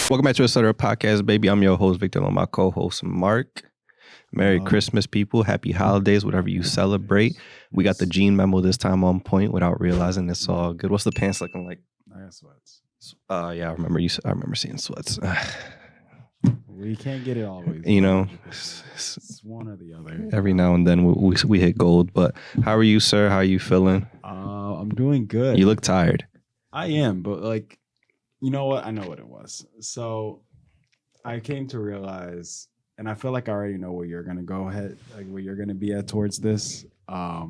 Welcome back to a Sutter Podcast, baby. I'm your host, Victor, and my co-host, Mark. Merry Christmas, people. Happy holidays, whatever you celebrate. We got the Gene memo this time on point without realizing it's all good. What's the pants looking like? I got sweats. Yeah, I remember seeing sweats. We can't get it always. You know, it's one or the other. Every now and then we hit gold. But how are you, sir? How are you feeling? I'm doing good. You look tired. I am, but like, you know what? I know what it was. So I came to realize, and I feel like I already know where you're gonna go ahead, like where you're gonna be at towards this. Yeah,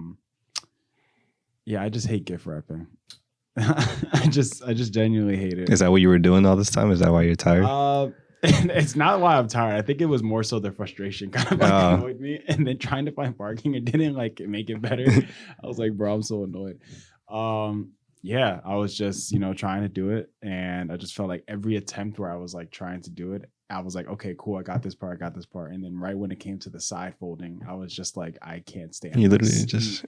I just hate gift wrapping. I just genuinely hate it. Is that what you were doing all this time? Is that why you're tired? It's not why I'm tired. I think it was more so the frustration kind of annoyed me, and then trying to find parking, it didn't like make it better. I was like, bro, I'm so annoyed. Yeah, I was just, trying to do it. And I just felt like every attempt where I was like trying to do it, I was like, okay, cool. I got this part. And then right when it came to the side folding, I was just like, I can't stand You literally just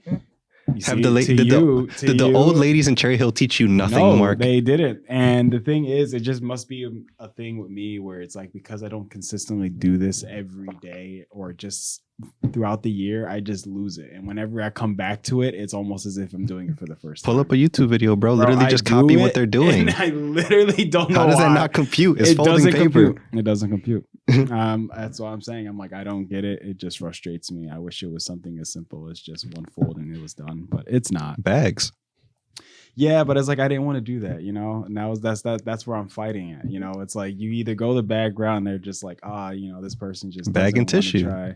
have the old ladies in Cherry Hill teach you nothing, no, Mark? They didn't. And the thing is, it just must be a thing with me where it's like, because I don't consistently do this every day or just throughout the year, I just lose it. And whenever I come back to it, it's almost as if I'm doing it for the first time. Pull up a YouTube video, bro. Literally just copy what they're doing. I literally don't know how does that not compute? It's folding paper. It doesn't compute. That's what I'm saying. I'm like, I don't get it. It just frustrates me. I wish it was something as simple as just one fold and it was done, but it's not. Bags. Yeah, but it's like I didn't want to do that, and that's where I'm fighting at. It's like you either go the bag route and they're just like, this person just bag and tissue. Try.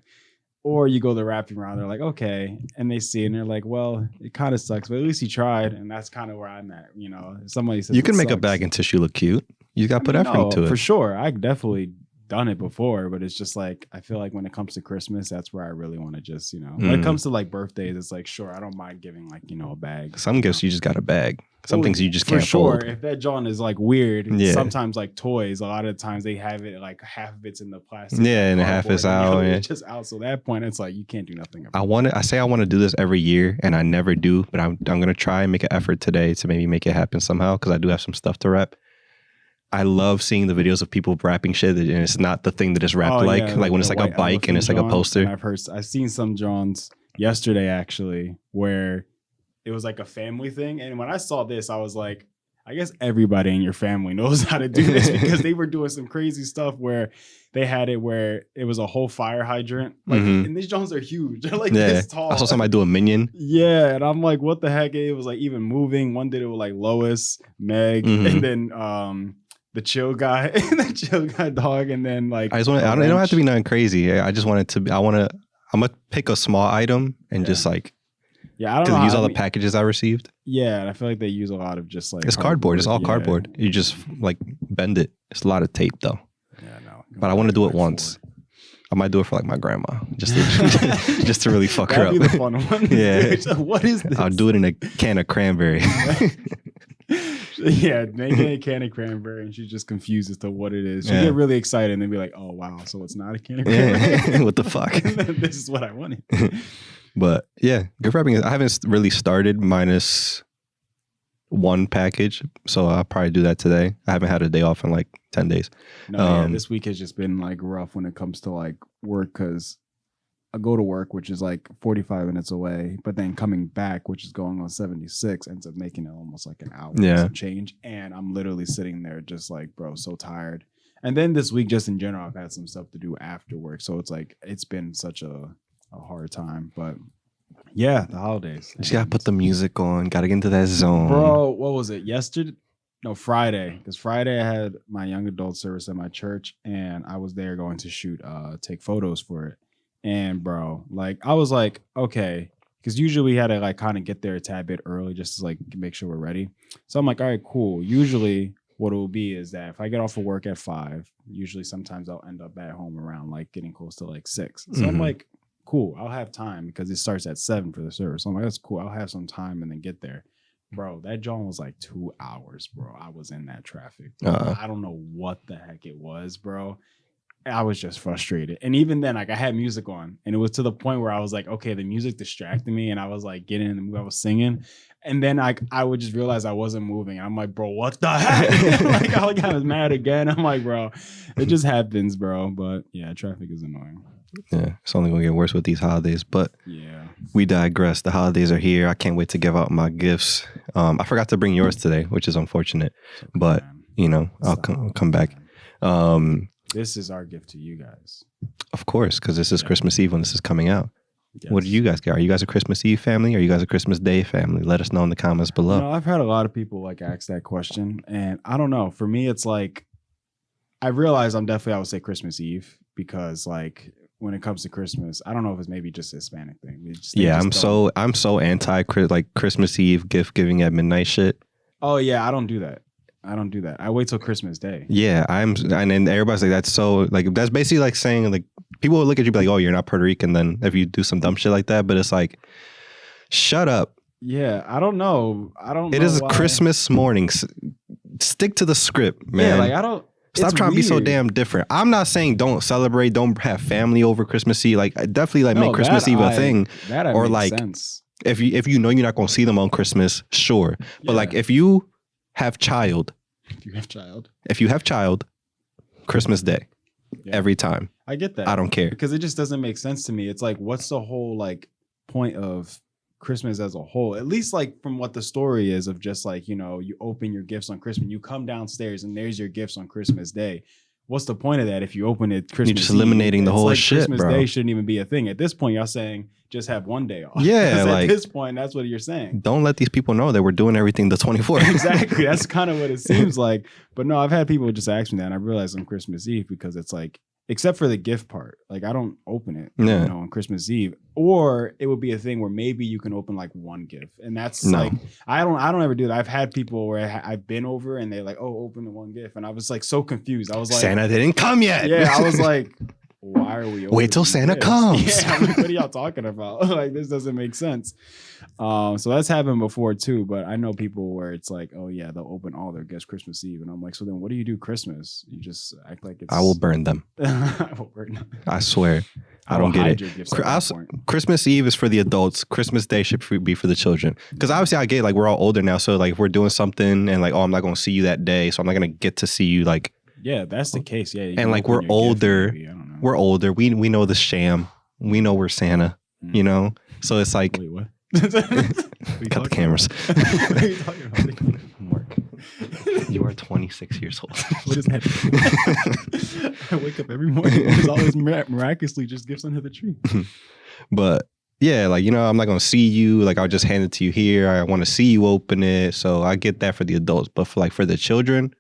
Or you go the wrapping route, they're like, okay. And they see it and they're like, well, it kind of sucks, but at least you tried. And that's kind of where I'm at. If somebody says you can make a bag and tissue look cute. You got to put effort into it. For sure. I definitely done it before, but it's just like, I feel like when it comes to Christmas, that's where I really want to just, when it comes to like birthdays, it's like, sure, I don't mind giving like, a bag. Some gifts you just got a bag. Some things you just can't fold. For sure. If that John is like weird, sometimes like toys, a lot of times they have it like half of it's in the plastic. Yeah, and half is out. It's just out. So at that point, it's like you can't do nothing about it. I say I want to do this every year, and I never do, but I'm gonna try and make an effort today to maybe make it happen somehow because I do have some stuff to wrap. I love seeing the videos of people wrapping shit, and it's not the thing that it's wrapped like when it's like a bike and it's like a poster. I've seen some Johns yesterday actually where it was like a family thing, and when I saw this, I was like, I guess everybody in your family knows how to do this because they were doing some crazy stuff where they had it where it was a whole fire hydrant. Like, and these Johns are huge. They're like this tall. I saw somebody do a minion. Yeah, and I'm like, what the heck? It was like even moving. One did it with like Lois, Meg, and then the chill guy, dog, and then like I don't have to be nothing crazy. I just want it to be. I'm gonna pick a small item and just like. Yeah, I don't know. Use all the packages I received. Yeah, and I feel like they use a lot of just like it's cardboard. It's all cardboard. You just like bend it. It's a lot of tape though. Yeah, no. But I want to do it once. I might do it for like my grandma, just to really fuck her up. That'd be the fun one. Yeah. What is this? I'll do it in a can of cranberry. Yeah, make a can of cranberry, and she's just confused as to what it is. She'll get really excited, and then be like, "Oh wow, so it's not a can of cranberry? What the fuck? This is what I wanted." But yeah, gift wrapping. I haven't really started minus one package, so I'll probably do that today. I haven't had a day off in like 10 days. No, this week has just been like rough when it comes to like work because I go to work, which is like 45 minutes away, but then coming back, which is going on 76, ends up making it almost like an hour some change. And I'm literally sitting there just like, bro, so tired. And then this week, just in general, I've had some stuff to do after work. So it's like, it's been such a hard time, but yeah, the holidays. You gotta put the music on, gotta get into that zone. Bro, what was it? Friday. Because Friday I had my young adult service at my church and I was there going to take photos for it. And bro, like I was like, okay, because usually we had to like kind of get there a tad bit early just to like make sure we're ready. So I'm like, all right, cool. Usually what it will be is that if I get off of work at 5, usually sometimes I'll end up at home around like getting close to like 6. So I'm like, cool, I'll have time because it starts at 7 for the service. So I'm like, that's cool. I'll have some time and then get there. Bro, that John was like 2 hours, bro. I was in that traffic. I don't know what the heck it was, bro. I was just frustrated. And even then, like I had music on and it was to the point where I was like, okay, the music distracted me and I was like getting in the mood. I was singing And then I would just realize I wasn't moving. I'm like, bro, what the heck? Like I was mad again. I'm like, bro, it just happens, bro. But yeah, traffic is annoying. Yeah, it's only gonna get worse with these holidays. But yeah, we digress. The holidays are here. I can't wait to give out my gifts. I forgot to bring yours today, which is unfortunate. okay, But man. you know, I'll come back. This is our gift to you guys. Of course, because this is Christmas Eve when this is coming out. Yes. What did you guys get? Are you guys a Christmas Eve family? Or are you guys a Christmas Day family? Let us know in the comments below. You know, I've had a lot of people like ask that question, and I don't know. For me, it's like I realize I would say Christmas Eve because like when it comes to Christmas, I don't know if it's maybe just a Hispanic thing. I'm so anti like Christmas Eve gift giving at midnight shit. Oh yeah, I don't do that. I wait till Christmas Day. Yeah, and then everybody's like, that's so like that's basically like saying like people will look at you and be like, oh, you're not Puerto Rican then if you do some dumb shit like that. But it's like, shut up. Yeah, I don't know. It is a Christmas morning. Stick to the script, man. Yeah, like I don't. Stop trying to be so damn different. I'm not saying don't celebrate, don't have family over Christmas Eve. Like definitely like make Christmas Eve a thing. Or like sense. if you know you're not gonna see them on Christmas, sure. But like if you have child, if you have child, Christmas Day, every time. I get that. I don't care because it just doesn't make sense to me. It's like, what's the whole like point of Christmas as a whole? At least like from what the story is of just like, you know, you open your gifts on Christmas, you come downstairs and there's your gifts on Christmas Day. What's the point of that if you open it Christmas? You're just eliminating the whole like shit, Christmas bro. Day shouldn't even be a thing. At this point, y'all saying just have one day off. Yeah, like at this point, that's what you're saying. Don't let these people know that we're doing everything the 24th. Exactly. That's kind of what it seems like. But no, I've had people just ask me that, and I realized on Christmas Eve because it's like, except for the gift part, like I don't open it, you know, on Christmas Eve. Or it would be a thing where maybe you can open like one gift, and that's like I don't ever do that. I've had people where I've been over and they're like, "Oh, open the one gift," and I was like so confused. I was like, Santa didn't come yet. Yeah, I was like, why are we? Wait till Santa comes. Yeah, I'm like, what are y'all talking about? Like this doesn't make sense. So that's happened before too. But I know people where it's like, oh yeah, they'll open all their gifts Christmas Eve, and I'm like, so then what do you do Christmas? You just act like it's. I will burn them. I will burn them. I swear. I don't get it. Christmas Eve is for the adults. Christmas Day should be for the children. Because obviously I get like we're all older now. So like if we're doing something and like, oh, I'm not going to see you that day. So I'm not going to get to see you like. Yeah, that's the case. Yeah. And like we're older. We're older. We know the sham. We know we're Santa, you know? So it's like. Wait, what? Cut the cameras. What are you talking about? Mark, you are 26 years old. What is that? I wake up every morning. There's always miraculously just gifts under the tree. But yeah, like, you know, I'm not going to see you. Like, I'll just hand it to you here. I want to see you open it. So I get that for the adults. But for the children,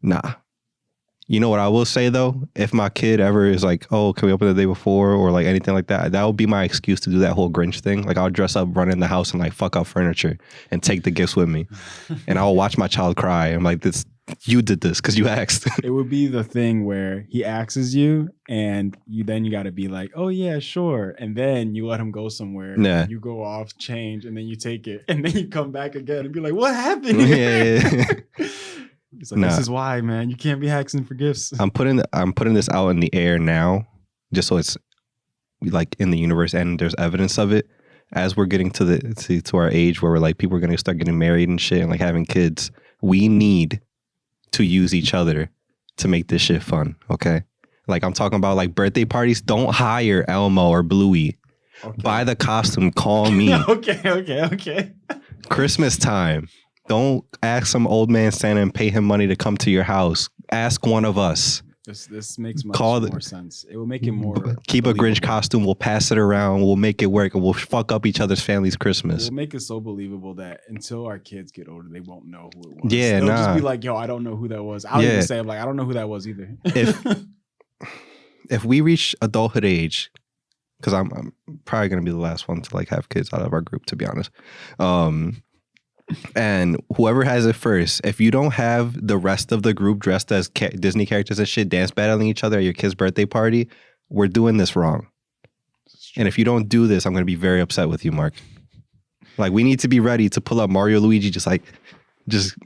nah. You know what I will say, though? If my kid ever is like, oh, can we open the day before or like anything like that, that would be my excuse to do that whole Grinch thing. Like I'll dress up, run in the house and like fuck up furniture and take the gifts with me. And I'll watch my child cry. I'm like, you did this because you asked. It would be the thing where he asks you and you got to be like, oh, yeah, sure. And then you let him go somewhere. Yeah. You go off, change, and then you take it. And then you come back again and be like, what happened? Yeah. He's like, this is why, man. You can't be asking for gifts. I'm putting this out in the air now, just so it's like in the universe and there's evidence of it. As we're getting to our age where we're like people are gonna start getting married and shit and like having kids, we need to use each other to make this shit fun. Okay, like I'm talking about like birthday parties. Don't hire Elmo or Bluey. Okay. Buy the costume. Call me. Okay. Christmas time. Don't ask some old man Santa and pay him money to come to your house. Ask one of us. This makes much more sense. It will make it more. Keep a Grinch costume. We'll pass it around. We'll make it work, and we'll fuck up each other's family's Christmas. We'll make it so believable that until our kids get older, they won't know who it was. Yeah, they'll just be like, "Yo, I don't know who that was." I'll even say, "I'm like, I don't know who that was either." If we reach adulthood age, because I'm probably gonna be the last one to like have kids out of our group, to be honest. And whoever has it first, if you don't have the rest of the group dressed as Disney characters and shit, dance battling each other at your kid's birthday party, we're doing this wrong. And if you don't do this, I'm going to be very upset with you, Mark. Like, we need to be ready to pull up Mario Luigi, just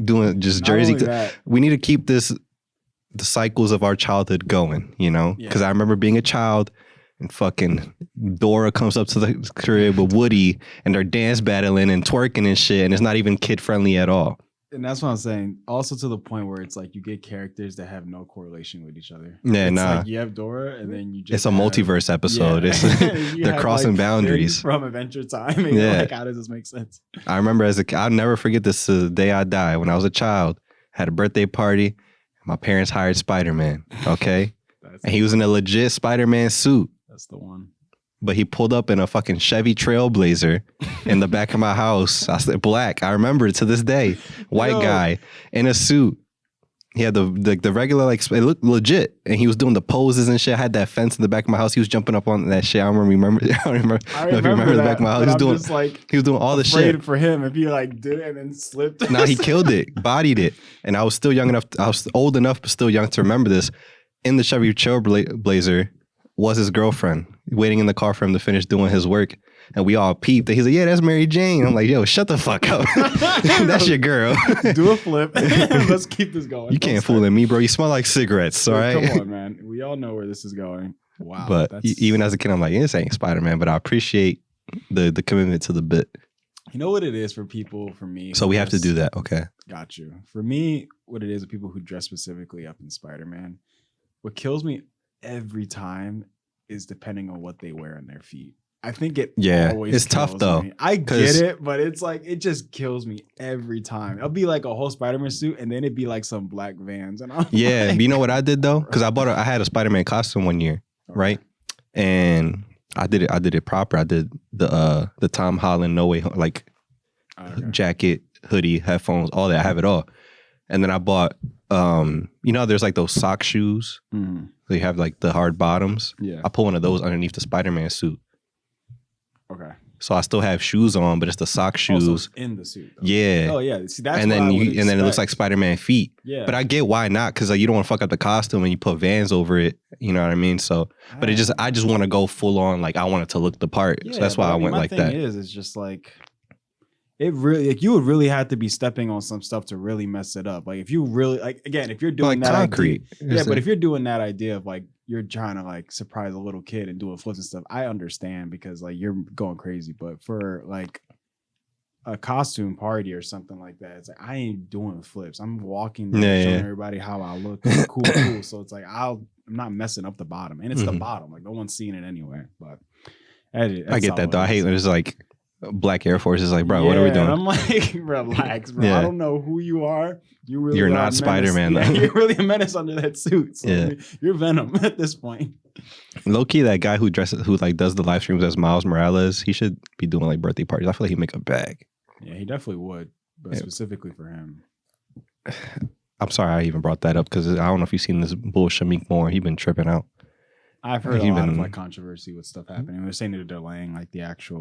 Jersey. We need to keep the cycles of our childhood going, you know? Because I remember being a child, and fucking Dora comes up to the crib with Woody, and they're dance battling and twerking and shit, and it's not even kid friendly at all. And that's what I'm saying. Also to the point where it's like you get characters that have no correlation with each other. Yeah, it's nah. like you have Dora, and then you just It's a multiverse episode. Yeah. It's You they're have, crossing like, boundaries. things from Adventure Time. And Yeah. like, how does this make sense? I remember as a kid, I'll never forget this to the day I die. When I was a child, had a birthday party. My parents hired Spider-Man. Okay, and he was in a legit Spider-Man suit. That's the one. But he pulled up in a fucking Chevy Trailblazer in the back of my house. I said black. I remember it to this day. White Yo. guy in a suit. He had the regular, like, it looked legit. And he was doing the poses and shit. I had that fence in the back of my house. He was jumping up on that shit. I don't remember. I don't remember. I know if you remember the back of my house. but He was I'm doing, just like he was doing all the afraid shit. for him if he like did it and then slipped. Nah, he killed it, bodied it. And I was still young enough. I was old enough, but still young to remember this. In the Chevy Trailblazer was his girlfriend waiting in the car for him to finish doing his work. And we all peeped. And he's like, yeah, that's Mary Jane. I'm like, yo, shut the fuck up. That's your girl. Do a flip. Let's keep this going. You can't fool me, bro. You smell like cigarettes, all right? Come on, man. We all know where this is going. Wow. But that's- even as a kid, I'm like, this ain't Spider-Man. But I appreciate the commitment to the bit. You know what it is for people, for me. So who we have to dress- do that. Okay. Got you. For me, what it is with people who dress specifically up in Spider-Man, what kills me every time is depending on what they wear on their feet. I think it always it's tough kills though. me. I get 'cause- it, but it's like it just kills me every time. It'll be like a whole Spider-Man suit, and then it'd be like some black Vans, and I'm Yeah. like, You know what I did though? Because I had a Spider-Man costume one year, right? And I did it proper. I did the Tom Holland No Way Home, like Okay. jacket, hoodie, headphones, all that. I have it all. And then I bought, you know, there's like those sock shoes. Mhm. They have like the hard bottoms. Yeah. I put one of those underneath the Spider-Man suit. Okay. So I still have shoes on, but it's the sock Oh, so shoes. it's in the suit. Though. Yeah. Oh yeah. See, that's and what I then would and then it looks like expect. Spider-Man feet. Yeah. But I get why not, because like you don't want to fuck up the costume and you put Vans over it. You know what I mean? So, but I just want to go full on. Like I want it to look the part. So that's why but I went my like thing that. it's just like it really like you would really have to be stepping on some stuff to really mess it up. Like if you really like again, if you're doing Like that concrete. idea, but if you're doing that idea of like you're trying to like surprise a little kid and doing flips and stuff, I understand because like you're going crazy. But for like a costume party or something like that, it's like I ain't doing flips. I'm walking there Yeah, showing yeah. everybody how I look. Cool. So it's like I'm not messing up the bottom, and it's the Mhm. bottom. Like no one's seeing it anyway. But I get that though. I hate when it's like black Air Force is like, bro, what are we Yeah, doing? I'm like, relax, bro. Yeah. I don't know who you are. You really You're are not a menace. Spider-Man, Yeah, though. you're really a menace under that suit. So Yeah. you're Venom at this point. Low key, that guy who like does the live streams as Miles Morales, he should be doing like birthday parties. I feel like he'd make a bag. Yeah, he definitely would, but Yeah. specifically for him. I'm sorry I even brought that up because I don't know if you've seen this bullshit Meek Moore. He been tripping out. I've heard a He lot of been- like controversy with stuff happening. They're saying they're delaying like the actual.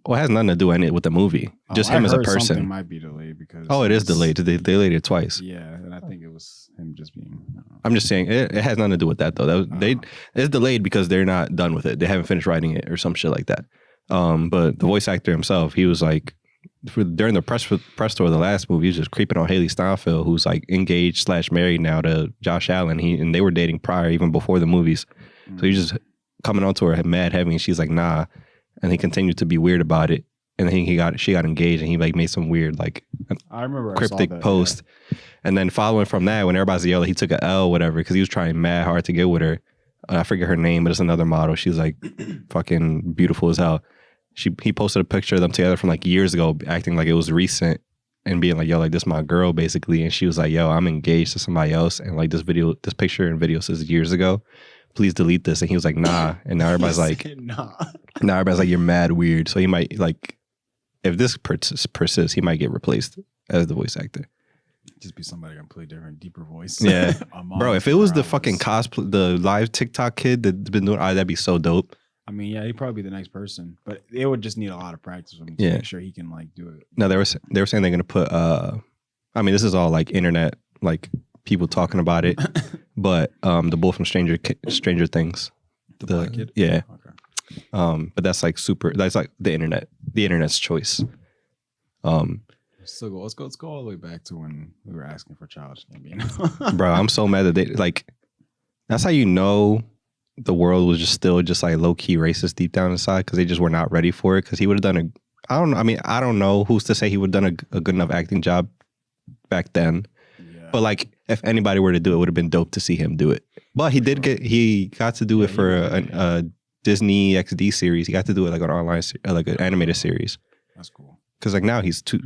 Well, it has nothing to do with the movie. Just I him as a heard Something person. might be delayed because. Oh, it is it's- delayed. They delayed it twice. Yeah, and I think it was him just being. I don't know. I'm just saying it has nothing to do with that though. It's delayed because they're not done with it. They haven't finished writing it or some shit like that. But the voice actor himself, he was like, during the press tour of the last movie, he was just creeping on Haley Steinfeld, who's like engaged / married now to Josh Allen. And they were dating prior, even before the movies. So he's just coming onto her mad heavy, and she's like, nah. And he continued to be weird about it. And then she got engaged, and he like made some weird like I remember cryptic I saw that, post. And then following from that, when everybody's yelling, he took a L, whatever, because he was trying mad hard to get with her. I forget her name, but it's another model. She's like fucking beautiful as hell. He posted a picture of them together from like years ago, acting like it was recent and being like, yo, like this my girl basically. And she was like, yo, I'm engaged to somebody else. And like this picture and video says years ago, please delete this. And he was like, nah. And now everybody's like, nah. now everybody's like, you're mad weird. So he might like, if this persists, he might get replaced as the voice actor. Just be somebody completely different, deeper voice. Yeah. Among Bro, if it was the Morales. fucking cosplay, the live TikTok kid that's been doing, that'd be so dope. I mean, yeah, he'd probably be the next person, but it would just need a lot of practice for him to Yeah. make sure he can like do it. No, they were saying they're gonna put. I mean, this is all like internet, like people talking about it. But the bull from Stranger Things, The black kid. yeah. Okay. But that's like that's like the internet's choice. So let's go all the way back to when we were asking for Childish Gambino. Bro, I'm so mad that they like. That's how you know the world was just still just like low key racist deep down inside because they just were not ready for it. Because he would have done I don't know. I mean, I don't know who's to say he would have done a good enough acting job back then. Yeah. But like, if anybody were to do it, would have been dope to see him do it. But he got to do it for a Disney XD series. He got to do it like an online, like an animated series. That's cool. Because like now he's too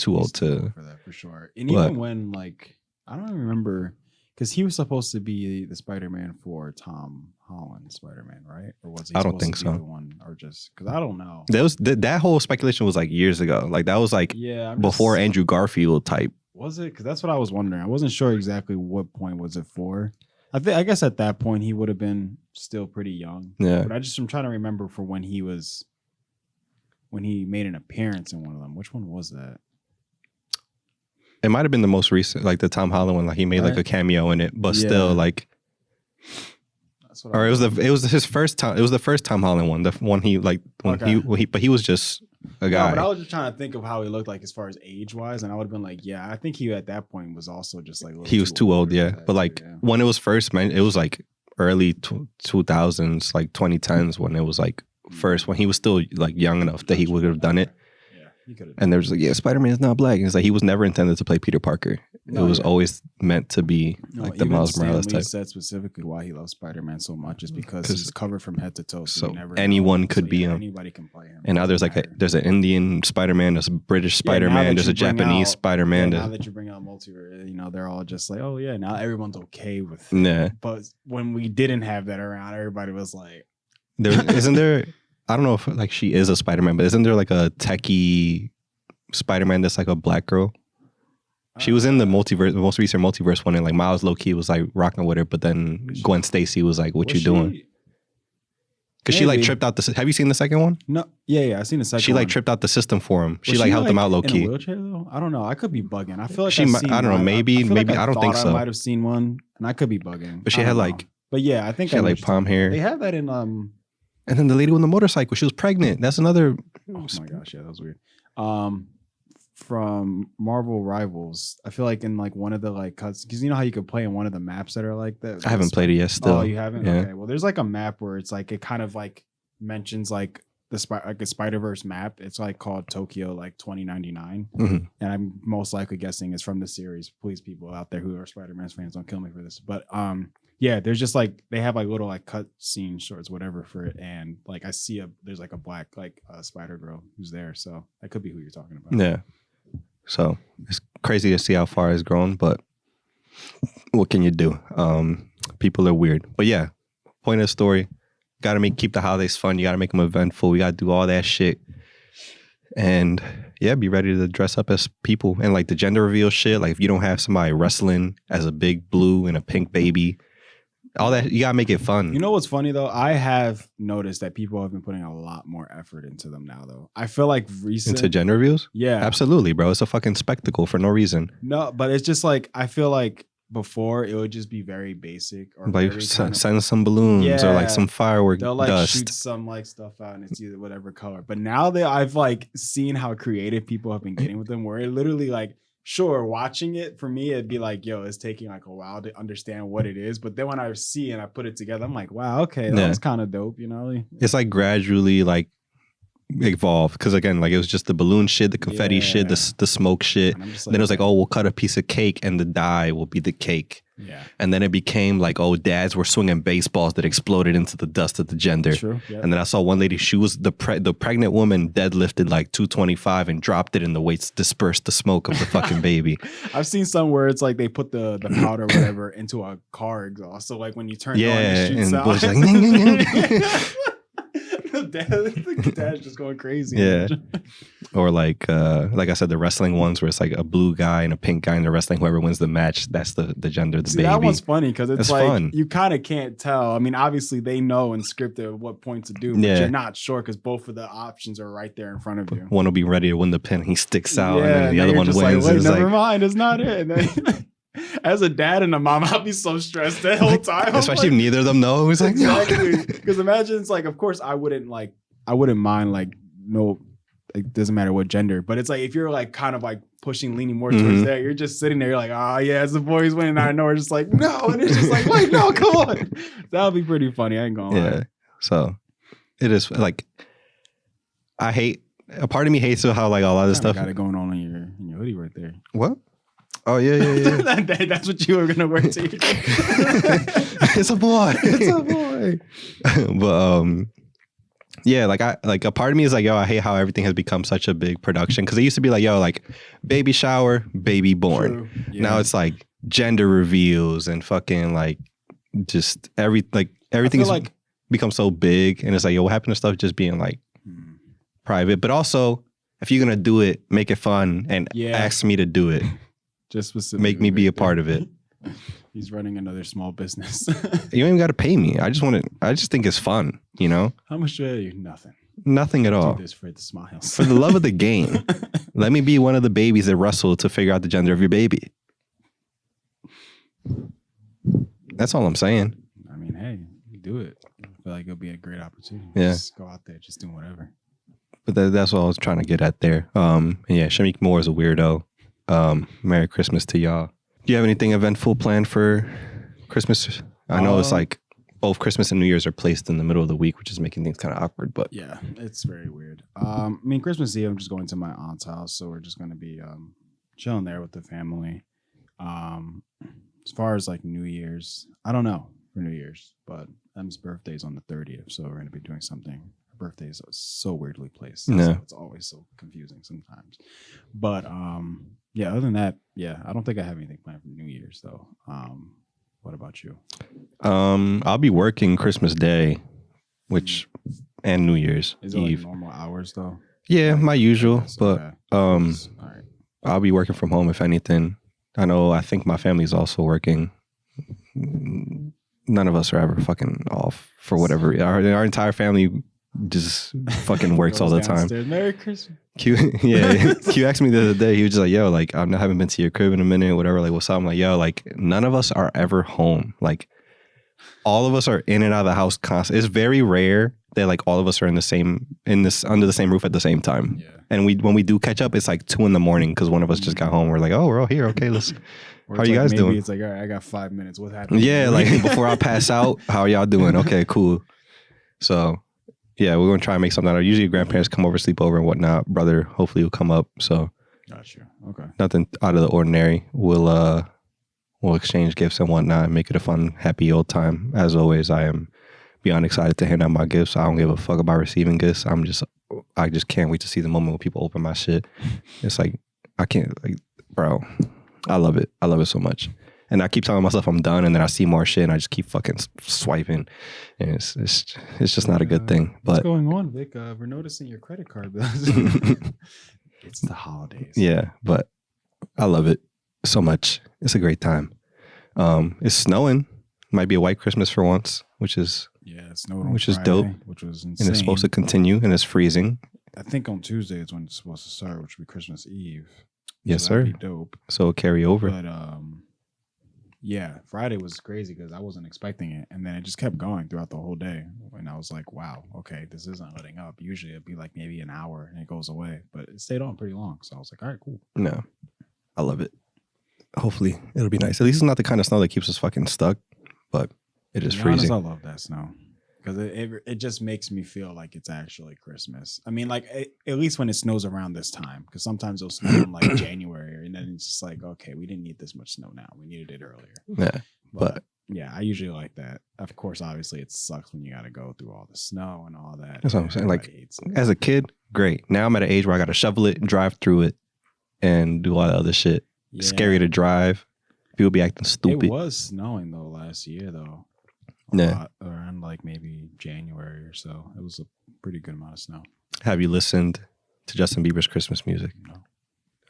old to for that for sure. And even when like I don't remember because he was supposed to be the Spider-Man for Tom Holland Spider-Man, right? Or was he? I don't think so. The one or just because I don't know. There was that whole speculation was like years ago. Like that was like before Andrew Garfield type. Was it? Because that's what I was wondering. I wasn't sure exactly what point was it for. I guess at that point he would have been still pretty young. Yeah. But I'm trying to remember for when he made an appearance in one of them. Which one was that? It might have been the most recent, like the Tom Holland one. Like he made like a cameo in it, but still like. That's what. Or it was his first time. It was the first Tom Holland one. The one he like when but he was just a guy. No, but I was just trying to think of how he looked like as far as age wise, and I would have been like, yeah, I think he at that point was also just like he was too old, yeah. But like when it was first, man, it was like early 2000s, like 2010s when it was like first when he was still like young enough that he would have done it. Yeah, he could have. And they're just like, yeah, Spider-Man is not black. And it's like he was never intended to play Peter Parker. It was always meant to be like the Miles Morales type. Said specifically why he loves Spider-Man so much is because he's covered from head to toe. So anyone could be him. Anybody can play him. And now there's like there's an Indian Spider-Man, there's a British Spider-Man, there's a Japanese Spider-Man. Now that you bring out multiverse, they're all just like, oh yeah, now everyone's okay with it. Yeah. But when we didn't have that around, everybody was like, isn't there? I don't know if like she is a Spider-Man, but isn't there like a techie Spider-Man that's like a black girl? She was in the multiverse, the most recent multiverse one, and like Miles low-key was like rocking with her, but then Gwen Stacy was like, "What you doing?" Because she like tripped out the. Have you seen the second one? No, yeah, I seen the second. She like tripped out the system for him. She like helped him out low-key. In a wheelchair though? I don't know. I could be bugging. I feel like I don't know. Maybe I don't think so. I might have seen one, and I could be bugging. But she had like. But yeah, I think she had like palm hair. They have that in And then the lady with the motorcycle, she was pregnant. That's another. Oh my gosh, yeah, that was weird. From Marvel Rivals, I feel like in like one of the like cuts, because you know how you could play in one of the maps that are like that. I haven't played it yet. Still, oh, you haven't? Yeah. Okay, well, there's like a map where it's like it kind of like mentions like a Spider-Verse map. It's like called Tokyo like 2099, and I'm most likely guessing it's from the series. Please, people out there who are Spider-Man fans, don't kill me for this. But yeah, there's just like they have like little like cut scene shorts, whatever for it, and like I see there's like a black like Spider Girl who's there, so that could be who you're talking about. Yeah. So it's crazy to see how far it's grown, but what can you do? People are weird. But yeah, point of the story, got to keep the holidays fun. You got to make them eventful. We got to do all that shit. And yeah, be ready to dress up as people. And like the gender reveal shit, like if you don't have somebody wrestling as a big blue and a pink baby, all that, you gotta make it fun. You know what's funny though? I have noticed that people have been putting a lot more effort into them now though. I feel like into gender reveals? Yeah. Absolutely, bro. It's a fucking spectacle for no reason. No, but it's just like I feel like before it would just be very basic or like send some balloons or like some firework they'll like dust. Shoot some like stuff out and it's either whatever color. But now that I've like seen how creative people have been getting with them, where it literally like sure, watching it for me, it'd be like, yo, it's taking like a while to understand what it is. But then when I see and I put it together, I'm like, wow, okay, that was kind of dope, you know? It's like gradually like evolved. Because again, like it was just the balloon shit, the confetti shit, the smoke shit. Like, then it was like, oh, we'll cut a piece of cake and the dye will be the cake. Yeah. And then it became like, oh, dads were swinging baseballs that exploded into the dust of the gender. True. Yep. And then I saw one lady, she was the pregnant woman deadlifted like 225 and dropped it and the weights dispersed the smoke of the fucking baby. I've seen some where it's like they put the powder or whatever into a car exhaust. So like when you turn it on, it shoots out. Like, the dad's just going crazy. Yeah. Or like I said, the wrestling ones where it's like a blue guy and a pink guy and they're wrestling. Whoever wins the match, that's the gender of the baby. That one's funny because it's like fun. You kind of can't tell. I mean, obviously they know and scripted what point to do, but you're not sure because both of the options are right there in front of you. One will be ready to win the pin. He sticks out, and then the other one wins. Like, wait, never mind, it's not it. And then, as a dad and a mom, I'll be so stressed that whole time. Especially if neither of them know. It's like, exactly. Because imagine it's like, of course, I wouldn't mind like no it doesn't matter what gender. But it's like if you're like kind of like leaning more towards there, you're just sitting there. You're like, oh yeah, it's the boys winning. I know. We're just like no, and it's just like wait, no, come on. That would be pretty funny. I ain't gonna lie. Yeah. So it is like a part of me hates how like a lot of this stuff got it going on in your hoodie right there. What? Oh yeah. That's what you were gonna wear to your It's a boy. It's a boy. But yeah, like a part of me is like, yo, I hate how everything has become such a big production. Cause it used to be like, yo, like baby shower, baby born. Yeah. Now it's like gender reveals and fucking like just everything is like become so big. And it's like, yo, what happened to stuff just being like private? But also, if you're gonna do it, make it fun and ask me to do it. Just specifically make me be a part of it. He's running another small business. You ain't even got to pay me. I just think it's fun, you know? How much do I owe you? Nothing at all. Do this for the smiles. For the love of the game. Let me be one of the babies that wrestle to figure out the gender of your baby. That's all I'm saying. I mean, hey, do it. I feel like it'll be a great opportunity. Yeah. Just go out there, just doing whatever. But that's what I was trying to get at there. And yeah, Shamik Moore is a weirdo. Merry Christmas to y'all. Do you have anything eventful planned for Christmas? I know it's like both Christmas and New Year's are placed in the middle of the week, which is making things kind of awkward. But yeah, it's very weird. I mean, Christmas Eve, I'm just going to my aunt's house, so we're just going to be chilling there with the family. As far as like New Year's, I don't know for New Year's, but Em's birthday's on the 30th, so we're going to be doing something. Her birthday is so weirdly placed. No. So it's always so confusing sometimes. But yeah, other than that, yeah, I don't think I have anything planned for New Year's though. What about you? I'll be working Christmas Day, and New Year's Is it Eve. like normal hours though? Yeah, my usual, but Okay. All right. I'll be working from home if anything. I think my family's also working. None of us are ever fucking off for whatever. Our entire family just fucking works all the time. Merry Christmas. Q asked me the other day. He was just like, "Yo, like I haven't been to your crib in a minute, whatever. Like, what's up?" I'm like, "Yo, like none of us are ever home. Like, all of us are in and out of the house constantly. It's very rare that like all of us are under the same roof at the same time. Yeah. And when we do catch up, it's like 2 a.m. because one of us just got home. We're like, oh, we're all here. Okay, let's. How are you guys doing? It's like, all right, I got 5 minutes. What happened? Yeah, like before I pass out, how are y'all doing? Okay, cool. So, yeah, we're gonna try and make something out of it. Usually, grandparents come over, sleep over, and whatnot. Brother, hopefully, will come up. So, gotcha. Okay. Nothing out of the ordinary. We'll exchange gifts and whatnot and make it a fun, happy old time. As always, I am beyond excited to hand out my gifts. I don't give a fuck about receiving gifts. I just can't wait to see the moment when people open my shit. It's like I can't, like, bro. I love it. I love it so much. And I keep telling myself I'm done, and then I see more shit, and I just keep fucking swiping, and it's just not a good thing. But what's going on, Vic? We're noticing your credit card bills. It's the holidays. Yeah, but I love it so much. It's a great time. It's snowing. Might be a white Christmas for once, which is it snowed on which Friday, is dope, which was insane. and it's supposed to continue, and it's freezing. I think on Tuesday is when it's supposed to start, which would be Christmas Eve. Yes, so sir. That'd be dope. So it'll carry over. But yeah, Friday was crazy because I wasn't expecting it, and then it just kept going throughout the whole day. And I was like, "Wow, okay, this isn't letting up." Usually it'd be like maybe an hour and it goes away, but it stayed on pretty long. So I was like, "All right, cool." No, I love it. Hopefully it'll be nice. At least it's not the kind of snow that keeps us fucking stuck, but it is freezing. Honest, I love that snow because it just makes me feel like it's actually Christmas. I mean, like at least when it snows around this time, because sometimes it'll snow in like January, and then it's just like, okay, we didn't need this much snow now. We needed it earlier. Yeah, but yeah, I usually like that. Of course, obviously, it sucks when you got to go through all the snow and all that. That's what I'm saying. Like as a kid, great. Now I'm at an age where I got to shovel it, drive through it, and do all that other shit. Yeah. Scary to drive. People be acting stupid. It was snowing though last year though. Around like maybe January or so. It was a pretty good amount of snow. Have you listened to Justin Bieber's Christmas music? No. All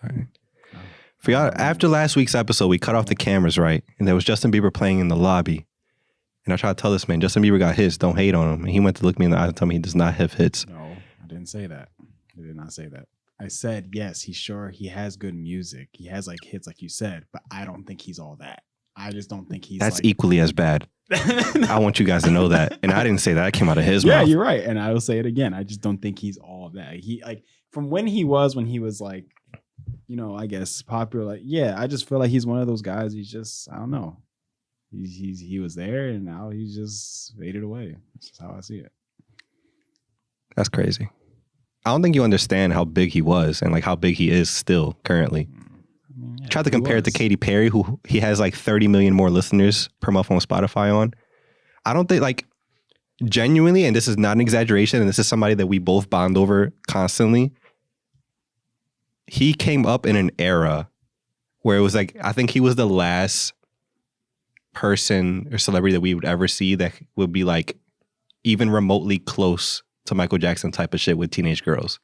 right. No. For y'all, after last week's episode, we cut off the cameras, right? And there was Justin Bieber playing in the lobby. And I tried to tell this man, Justin Bieber got hits. Don't hate on him. And he went to look me in the eye and tell me he does not have hits. No, I didn't say that. I did not say that. I said, yes, he has good music. He has like hits, like you said, but I don't think he's all that. I just don't think he's That's like... equally as bad. I want you guys to know that. And I didn't say that. That came out of his mouth. Yeah, you're right. And I will say it again. I just don't think he's all of that. He like from when he was like, you know, I guess popular. Like, yeah, I just feel like he's one of those guys. He's just, I don't know. He was there and now he's just faded away. That's just how I see it. That's crazy. I don't think you understand how big he was and like how big he is still currently. I mean, yeah, Try to compare it to Katy Perry, who he has like 30 million more listeners per month on Spotify on. I don't think like genuinely, and this is not an exaggeration, and this is somebody that we both bond over constantly. He came up in an era where it was like, I think he was the last person or celebrity that we would ever see that would be like even remotely close to Michael Jackson type of shit with teenage girls.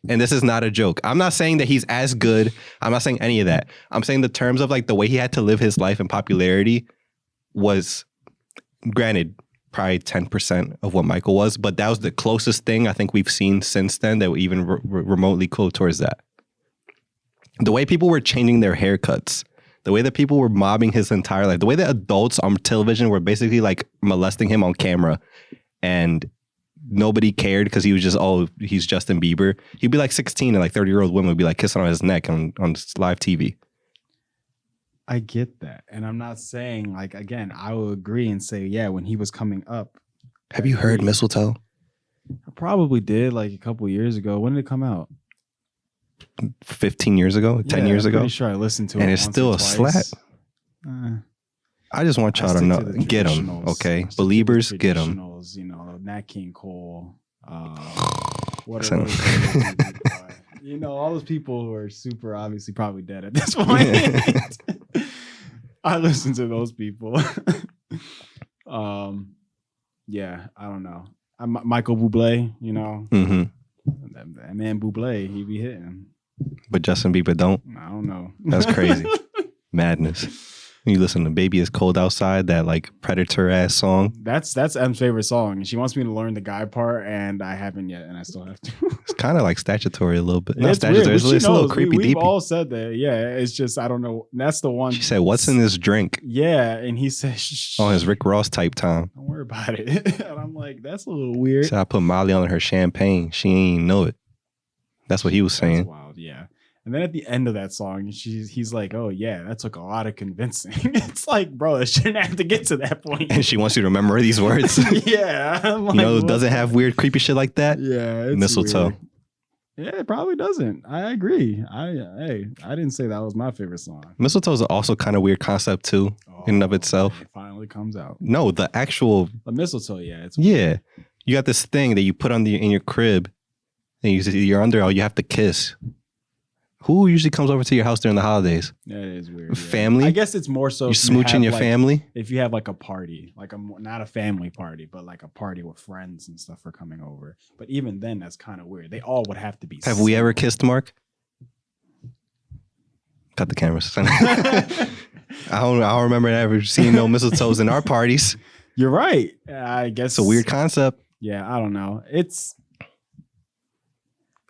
And this is not a joke. I'm not saying that he's as good. I'm not saying any of that. I'm saying the terms of like the way he had to live his life and popularity was, granted, probably 10% of what Michael was, but that was the closest thing I think we've seen since then that were even remotely close towards that. The way people were changing their haircuts, the way that people were mobbing his entire life, the way that adults on television were basically like molesting him on camera and nobody cared because he was just, oh, he's Justin Bieber. He'd be like 16 and like 30-year-old women would be like kissing on his neck on live TV. I get that. And I'm not saying like, again, I will agree and say, yeah, when he was coming up. Have you heard Mistletoe? I probably did like a couple years ago. When did it come out? 15 years ago, 10 years I'm ago. pretty sure I listened to it. And it's still a slap. I just want y'all to know, get them, okay? Believers, get them. You know, Nat King Cole. You know, all those people who are super obviously probably dead at this point. I listen to those people. Yeah, I don't know. Michael Bublé, you know. That man Bublé, he be hitting. But Justin Bieber don't. I don't know. That's crazy. Madness. You listen to Baby It's Cold Outside, that like Predator ass song. That's M's favorite song. And she wants me to learn the guy part, and I haven't yet, and I still have to. It's kind of like statutory a little bit. Not statutory, it's a little creepy We've deepy. all said that. Yeah, it's just, I don't know. That's the one. She said, "What's in this drink?" Yeah, and he said, shh. Oh, his Rick Ross type time. Don't worry about it. And I'm like, that's a little weird. So I put Molly on her champagne. She ain't know it. That's what he was saying. That's wild, yeah. And then at the end of that song, he's like, "Oh yeah, that took a lot of convincing." It's like, bro, it shouldn't have to get to that point. And she wants you to remember these words. Yeah, like, you know, it doesn't have weird, creepy shit like that. Yeah, it's Mistletoe. Weird. Yeah, it probably doesn't. I agree. I didn't say that was my favorite song. Mistletoe is also kind of weird concept too, in and of itself. It finally comes out. No, the actual mistletoe. Yeah, it's weird. You got this thing that you put on in your crib, and you're under all you have to kiss. Who usually comes over to your house during the holidays? Yeah, it is weird. Family? I guess it's more so you smooching your family? If you have like a party, like not a family party, but like a party with friends and stuff are coming over. But even then, that's kind of weird. They all would have to be. Have we ever kissed, Mark? Cut the cameras. I don't remember ever seeing no mistletoes in our parties. You're right. I guess it's a weird concept. Yeah, I don't know. It's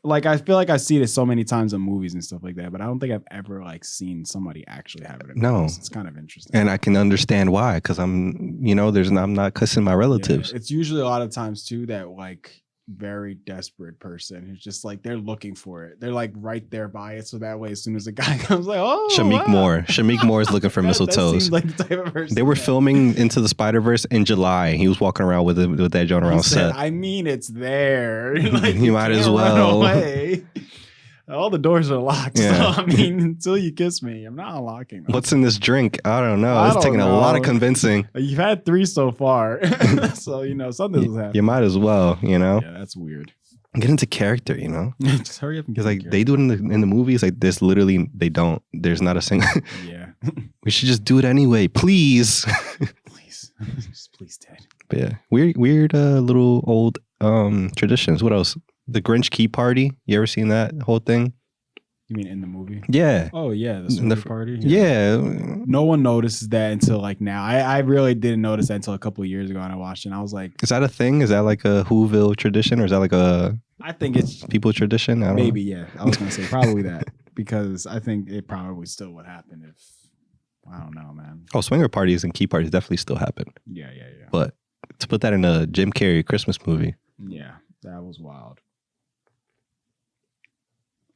like, I feel like I see it so many times in movies and stuff like that, but I don't think I've ever like seen somebody actually have it. No, it's kind of interesting, and I can understand why, because I'm not kissing my relatives. Yeah, it's usually a lot of times too that like very desperate person who's just like they're looking for it. They're like right there by it, so that way as soon as the guy comes, like, oh, Shameik Moore is looking for mistletoes. That seems like the type of person. They were filming Into the Spider-Verse in July. He was walking around with that joint around set. I mean, it's there. Like, you might as well. All the doors are locked. Yeah. So, I mean, until you kiss me, I'm not unlocking them. What's in this drink? I don't know. It's taking a lot of convincing. You've had 3 so far. So, something will happen. You might as well, Yeah, that's weird. Get into character, Just hurry up and get like character. They do it in the movies. Like this, literally, they don't. There's not a single. Yeah. We should just do it anyway, please. Please. Just please, Ted. But yeah. Weird little old traditions. What else? The Grinch Key Party. You ever seen that whole thing? You mean in the movie? Yeah. Oh yeah, the party. Yeah. No one notices that until like now. I really didn't notice that until a couple of years ago, and I watched it and I was like, is that a thing? Is that like a Whoville tradition, or is that like a? I think it's people tradition. I don't know. Yeah. I was gonna say probably that, because I think it probably still would happen if, I don't know, man. Oh, swinger parties and key parties definitely still happen. Yeah. But to put that in a Jim Carrey Christmas movie. Yeah, that was wild.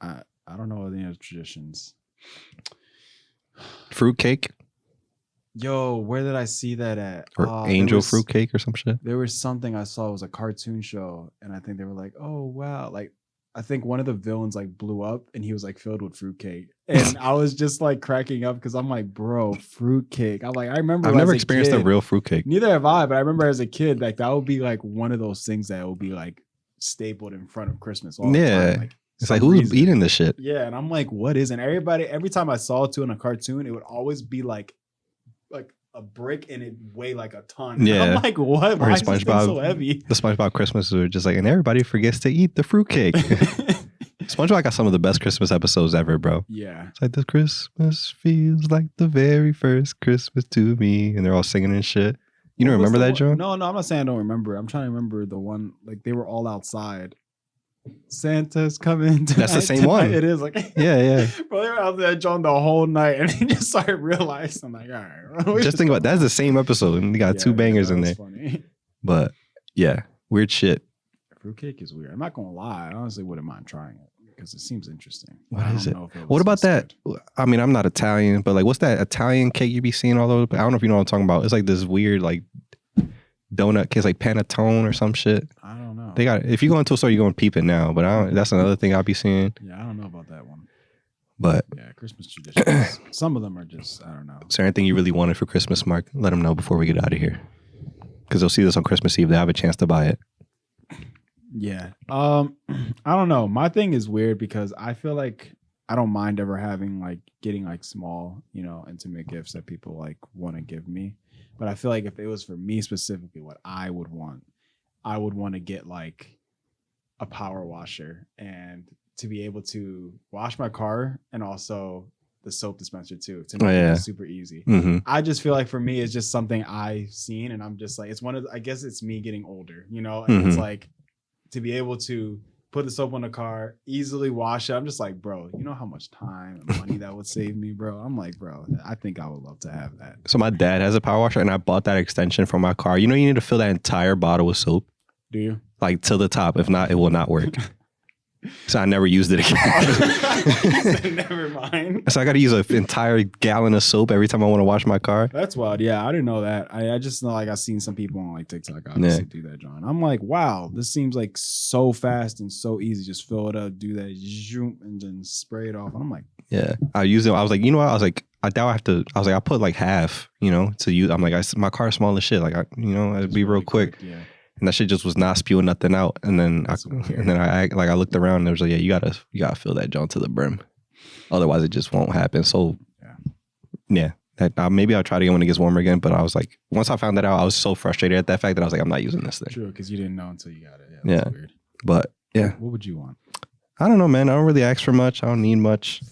I don't know any other traditions. Fruitcake Yo, where did I see that at? or angel fruitcake or some shit. There was something I saw. It was a cartoon show, and I think they were like, "Oh wow!" Like, I think one of the villains like blew up, and he was like filled with fruitcake, and I was just like cracking up because I'm like, "Bro, fruitcake!" I'm like, I remember. I've never experienced a real fruitcake. Neither have I, but I remember as a kid, like that would be like one of those things that would be like stapled in front of Christmas all the time. Like, it's like who's eating this shit? Yeah, and I'm like, what is? And every time I saw it too in a cartoon, it would always be like a brick and it weigh like a ton. Yeah, I'm like, what? Why is this thing so heavy? The SpongeBob Christmas were just like, and everybody forgets to eat the fruitcake. SpongeBob got some of the best Christmas episodes ever, bro. Yeah, it's like this Christmas feels like the very first Christmas to me, and they're all singing and shit. You don't remember that, John? No, I'm not saying I don't remember. I'm trying to remember the one like they were all outside. Santa's coming tonight. That's the same one. It is like yeah. Bro, they were out there John the whole night, and he just started realizing, I'm like, all right. Bro, just think about that's the same episode, and they got two bangers in there. Funny. But yeah, weird shit. Fruitcake is weird. I'm not gonna lie. I honestly wouldn't mind trying it because it seems interesting. What is it? What about that? I mean, I'm not Italian, but like, what's that Italian cake you be seeing all over? I don't know if you know what I'm talking about. It's like this weird like donut cake, like panettone or some shit. I don't know. They got if you go into a store, you're going to peep it now. But that's another thing I'll be seeing. Yeah, I don't know about that one. But yeah, Christmas traditions. Some of them are just, I don't know. Is there anything you really wanted for Christmas, Mark? Let them know before we get out of here. Because they'll see this on Christmas Eve. They have a chance to buy it. Yeah. I don't know. My thing is weird because I feel like I don't mind ever having like getting like small, intimate gifts that people like want to give me. But I feel like if it was for me specifically, what I would want to get like a power washer and to be able to wash my car and also the soap dispenser too to make it super easy. Mm-hmm. I just feel like for me, it's just something I've seen and I'm just like, I guess it's me getting older, and it's like to be able to put the soap on the car, easily wash it. I'm just like, bro, you know how much time and money that would save me, bro? I'm like, bro, I think I would love to have that. So my dad has a power washer and I bought that extension for my car. You need to fill that entire bottle with soap. Do you? Like to the top. If not, it will not work. So I never used it again. Never mind. So I got to use an entire gallon of soap every time I want to wash my car. That's wild. Yeah, I didn't know that. I just know like I've seen some people on like TikTok obviously do that, John. I'm like, wow, this seems like so fast and so easy. Just fill it up, do that, and then spray it off. And I'm like, yeah, I used it. I was like, you know what? I was like, I doubt I have to. I was like, I put like half, to use. I'm like, my car's small as shit. Like, it'd be real quick. Yeah. And that shit just was not spewing nothing out. And then I looked around and it was like, yeah, you gotta fill that joint to the brim. Otherwise it just won't happen. So yeah. Maybe I'll try to get when it gets warmer again. But I was like, once I found that out, I was so frustrated at that fact that I was like, I'm not using this thing. True, because you didn't know until you got it. Yeah. That's weird. But yeah. What would you want? I don't know, man. I don't really ask for much. I don't need much.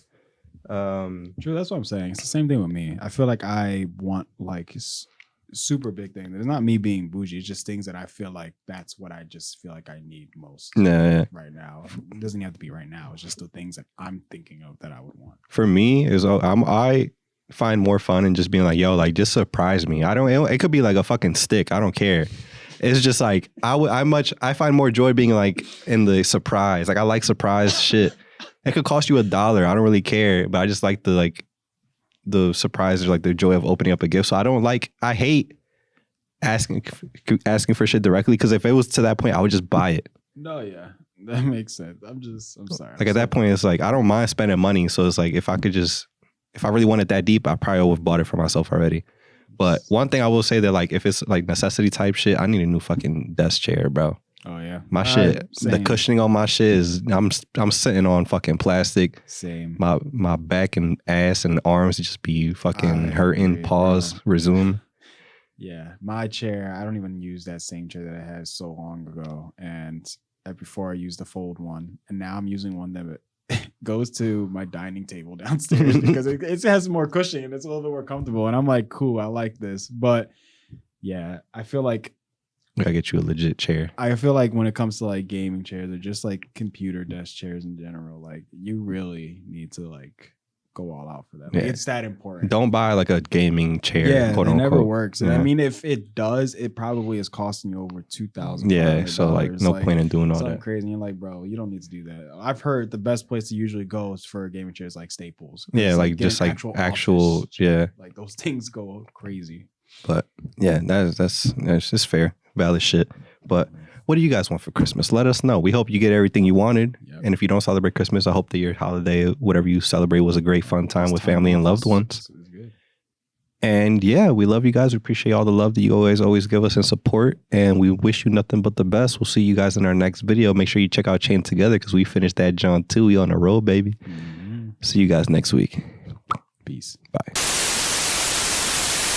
True, that's what I'm saying. It's the same thing with me. I feel like I want like super big thing. It's not me being bougie. It's just things that I feel like that's what I just feel like I need most right now. It doesn't have to be right now. It's just the things that I'm thinking of that I would want. For me, I find more fun in just being like, yo, like just surprise me. It could be like a fucking stick. I don't care. It's just like I find more joy being like in the surprise. Like I like surprise shit. It could cost you $1. I don't really care, but I just like the surprise or like the joy of opening up a gift. So I hate asking for shit directly because if it was to that point, I would just buy it. No, yeah, that makes sense. I'm sorry. Like at that point, it's like I don't mind spending money. So it's like if I really want it that deep, I probably would have bought it for myself already. But one thing I will say that like if it's like necessity type shit, I need a new fucking desk chair, bro. Oh yeah, my shit. The cushioning on my shit is I'm sitting on fucking plastic. Same. My back and ass and arms just be fucking hurting. Pause. Bro. Resume. Yeah, my chair. I don't even use that same chair that I had so long ago, and before I used the fold one, and now I'm using one that goes to my dining table downstairs because it has more cushioning and it's a little bit more comfortable. And I'm like, cool, I like this, but yeah, I feel like. I gotta get you a legit chair. I feel like when it comes to like gaming chairs or just like computer desk chairs in general, like you really need to like go all out for that. Yeah. Like, it's that important. Don't buy like a gaming chair. Yeah, quote it unquote. never works. And I Yeah. mean, if it does, it probably is costing you over $2,000. Yeah, so like no point in doing all something that. crazy. And you're like, bro, you don't need to do that. I've heard the best place to usually go is for gaming chairs like Staples. Yeah, It's like get just an like actual office. yeah. Like those things go crazy. But yeah, that's just fair, valid shit. But what do you guys want for Christmas? Let us know. We hope you get everything you wanted. Yep. And if you don't celebrate Christmas, I hope that your holiday, whatever you celebrate, was a great fun time This with family and loved ones. It's good. And yeah, we love you guys. We appreciate all the love that you always give us and support. And we wish you nothing but the best. We'll see you guys in our next video. Make sure you check out Chain Together because we finished that John 2. We on the road, baby. Mm-hmm. See you guys next week. Peace. Bye.